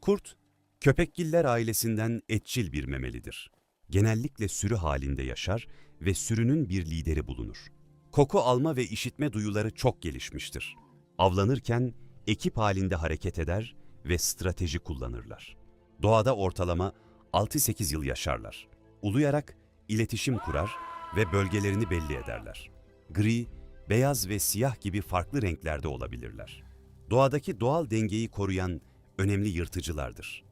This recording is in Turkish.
Kurt, köpekgiller ailesinden etçil bir memelidir. Genellikle sürü halinde yaşar ve sürünün bir lideri bulunur. Koku alma ve işitme duyuları çok gelişmiştir. Avlanırken ekip halinde hareket eder ve strateji kullanırlar. Doğada ortalama 6-8 yıl yaşarlar. Uluyarak iletişim kurar ve bölgelerini belli ederler. Gri, beyaz ve siyah gibi farklı renklerde olabilirler. Doğadaki doğal dengeyi koruyan önemli yırtıcılardır.